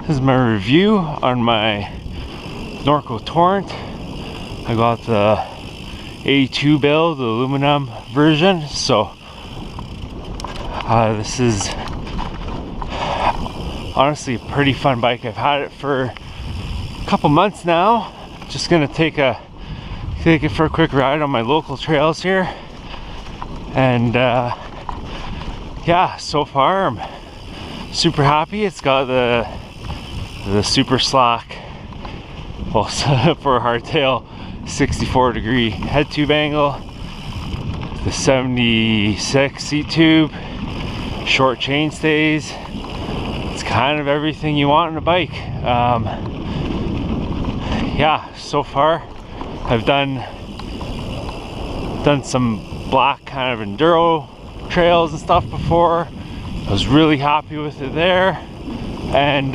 This is my review on my Norco Torrent. I got the A2 build, the aluminum version. So this is honestly a pretty fun bike. I've had it for a couple months now. Just gonna take it for a quick ride on my local trails here. And yeah, so far I'm super happy. It's got the super slack, well, for a hardtail, 64-degree head tube angle, the 76 seat tube, short chain stays. It's kind of everything you want in a bike. Yeah, so far I've done some black kind of enduro trails and stuff before. I was really happy with it there. And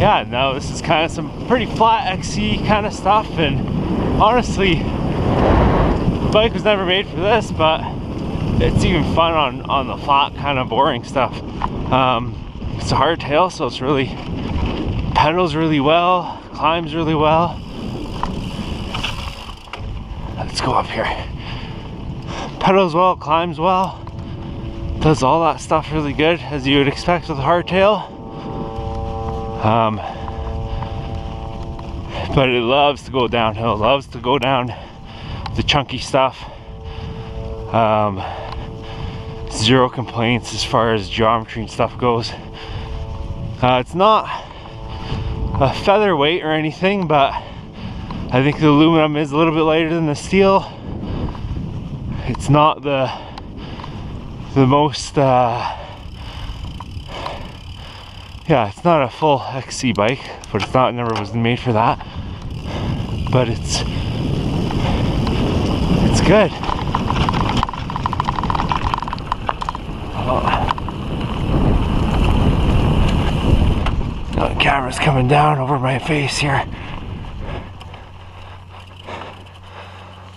yeah, now this is kind of some pretty flat XC kind of stuff. And honestly, the bike was never made for this, but it's even fun on the flat kind of boring stuff. It's a hardtail, so it's really pedals really well, climbs really well. Let's go up here. Pedals well, climbs well, does all that stuff really good as you would expect with a hardtail. But it loves to go downhill, loves to go down the chunky stuff. Zero complaints as far as geometry and stuff goes. It's not a featherweight or anything, but I think the aluminum is a little bit lighter than the steel. It's not the most yeah, it's not a full XC bike, but it's not, never was made for that. But it's good. The camera's coming down over my face here.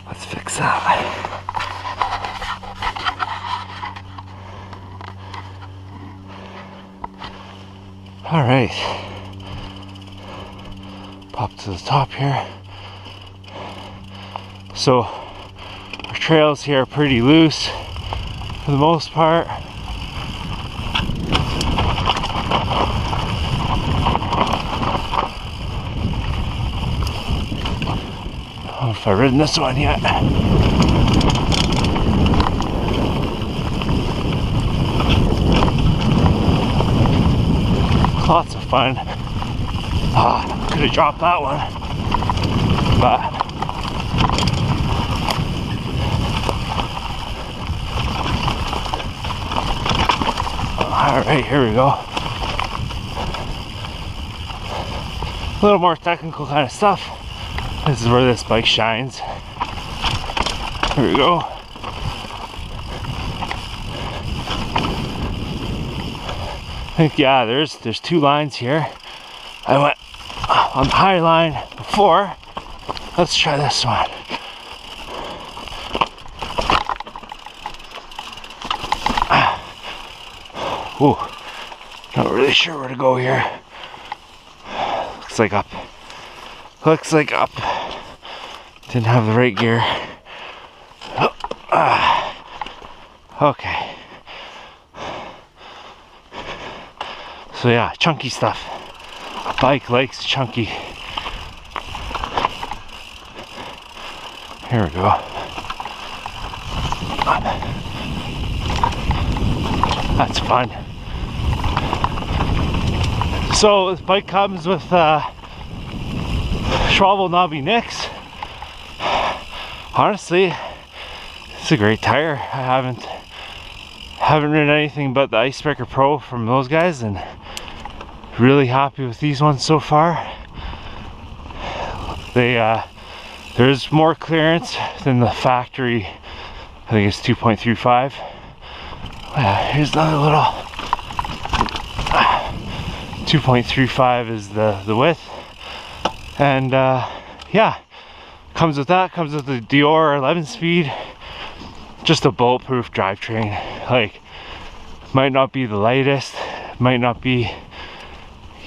Let's fix that. All right, pop to the top here. So our trails here are pretty loose for the most part. I don't know if I've ridden this one yet. Lots of fun. Could have dropped that one, but all right, here we go. A little more technical kind of stuff. This is where this bike shines. Here we go. I think, yeah, there's two lines here. I went on the high line before. Let's try this one. Ooh, not really sure where to go here. Looks like up. Looks like up. Didn't have the right gear. Okay. So yeah, chunky stuff. Bike likes chunky. Here we go. That's fun. So this bike comes with Schwalbe knobby nicks. Honestly, it's a great tire. I haven't ridden anything but the Icebreaker Pro from those guys, and really happy with these ones so far. There's more clearance than the factory. I think it's 2.35. Here's another little 2.35 is the width, and yeah, comes with that. Comes with the Dior 11-speed. Just a bulletproof drivetrain. Like, might not be the lightest, might not be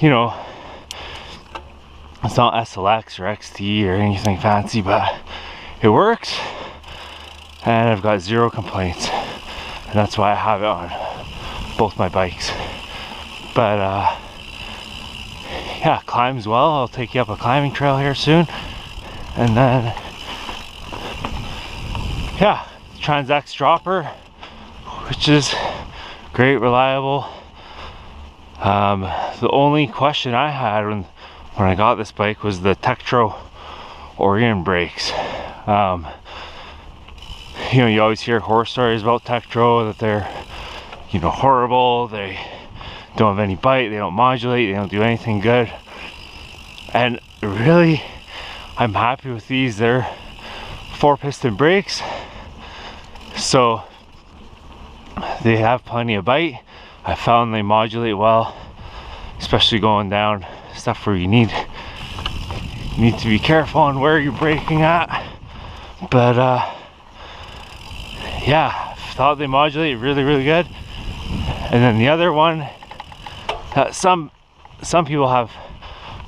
you know, it's not SLX or XT or anything fancy, but it works, and I've got zero complaints, and that's why I have it on both my bikes. But yeah, climbs well. I'll take you up a climbing trail here soon, and then yeah, Trans-X dropper, which is great, reliable. The only question I had when I got this bike was the Tektro Orient brakes. You know, you always hear horror stories about Tektro, that they're, you know, horrible, they don't have any bite, they don't modulate, they don't do anything good. And really, I'm happy with these. They're 4-piston brakes, so they have plenty of bite. I found they modulate well, especially going down stuff where you need to be careful on where you're braking at. But yeah, I thought they modulate really, really good. And then the other one that some people have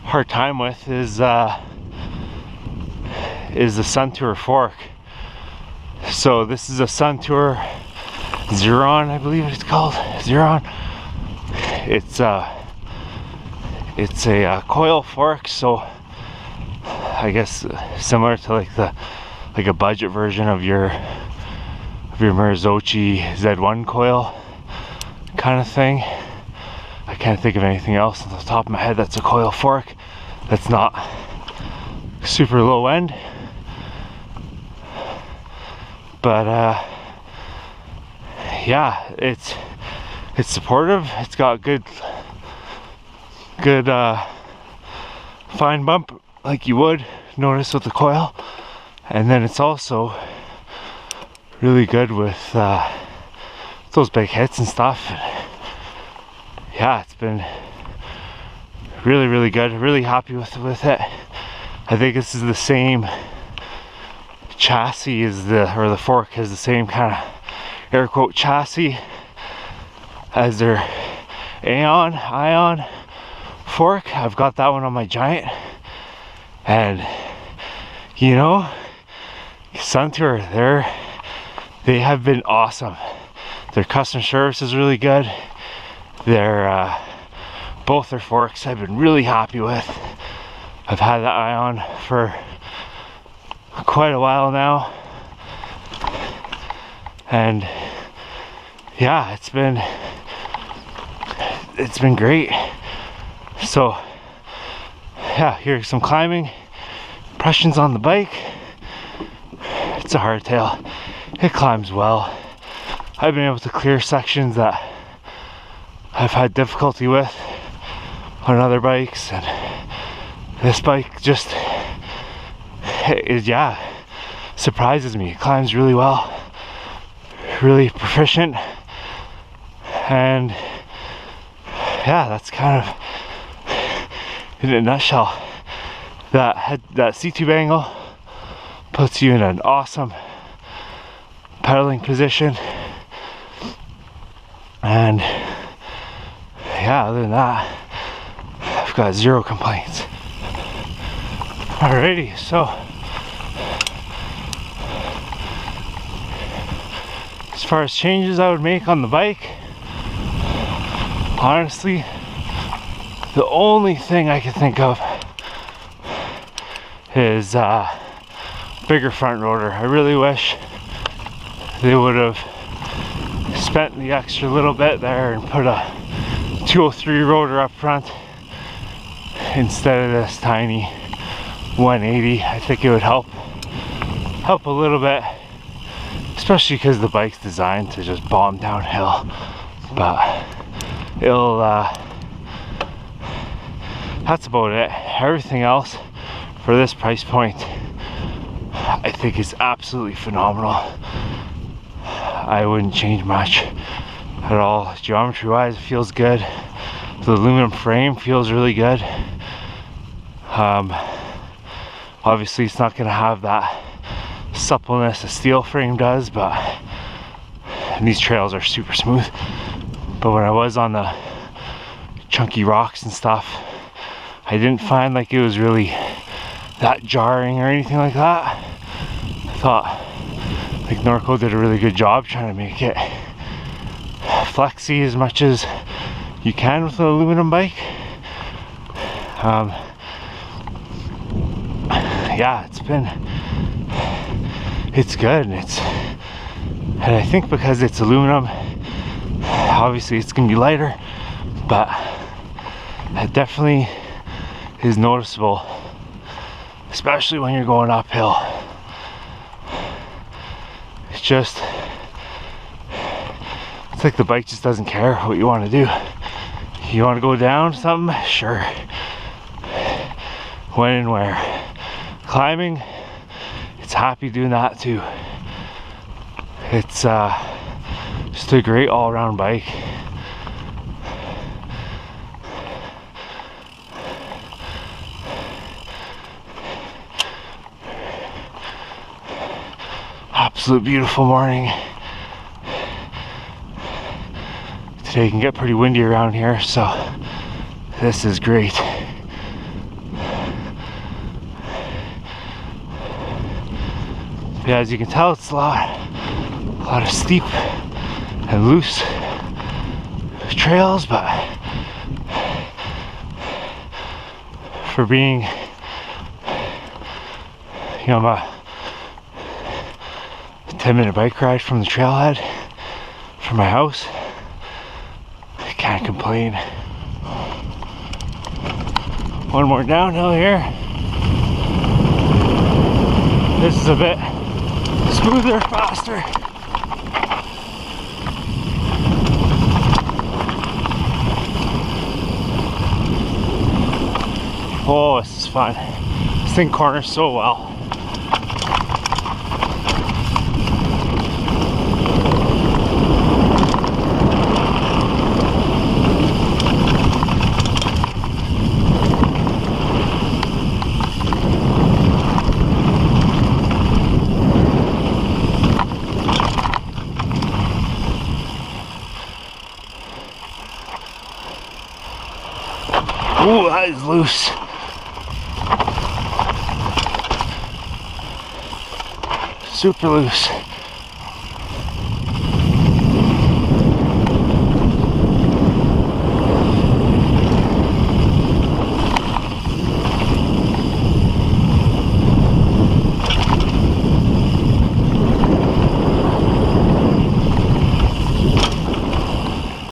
hard time with is the Suntour fork. So this is a Suntour Xeron, I believe it's called, Xeron. It's a coil fork, so I guess similar to like a budget version of your Marzocchi Z1 coil kind of thing. I can't think of anything else on the top of my head that's a coil fork that's not super low end. But yeah, it's supportive. It's got good fine bump like you would notice with the coil, and then it's also really good with those big hits and stuff. Yeah, it's been really, really good. Really happy with it. I think this is the same chassis as the fork has the same kind of air quote chassis as their Ion fork. I've got that one on my Giant, and you know, Suntour, they have been awesome. Their customer service is really good. Their both their forks I've been really happy with. I've had that Ion for quite a while now, and yeah, it's been great. So yeah, here's some climbing impressions on the bike. It's a hardtail. It climbs well. I've been able to clear sections that I've had difficulty with on other bikes, and this bike just surprises me. It climbs really well, really proficient, and yeah, that's kind of in a nutshell. That C-tube angle puts you in an awesome pedaling position, and yeah, other than that, I've got zero complaints. Alrighty, so as far as changes I would make on the bike, honestly, the only thing I could think of is bigger front rotor. I really wish they would have spent the extra little bit there and put a 203 rotor up front instead of this tiny 180. I think it would help a little bit, especially because the bike's designed to just bomb downhill. But it'll that's about it. Everything else for this price point I think is absolutely phenomenal. I wouldn't change much at all. Geometry wise, it feels good. The aluminum frame feels really good. Obviously it's not going to have that suppleness a steel frame does, but these trails are super smooth. But when I was on the chunky rocks and stuff. I didn't find like it was really that jarring or anything like that. I thought like Norco did a really good job trying to make it flexy as much as you can with an aluminum bike. Yeah, it's good, and I think because it's aluminum, obviously it's gonna be lighter, but it definitely is noticeable, especially when you're going uphill. It's like the bike just doesn't care what you want to do. You want to go down something? Sure. When and where. Climbing, it's happy doing that too. It's just a great all-around bike. Absolute beautiful morning. Today can get pretty windy around here, so this is great. Yeah, as you can tell, it's a lot of steep and loose trails, but for being, you know, a 10-minute bike ride from the trailhead from my house, I can't complain. One more downhill here. This is a bit smoother, faster. Oh, this is fun. This thing corners so well. Ooh, that is loose. Super loose.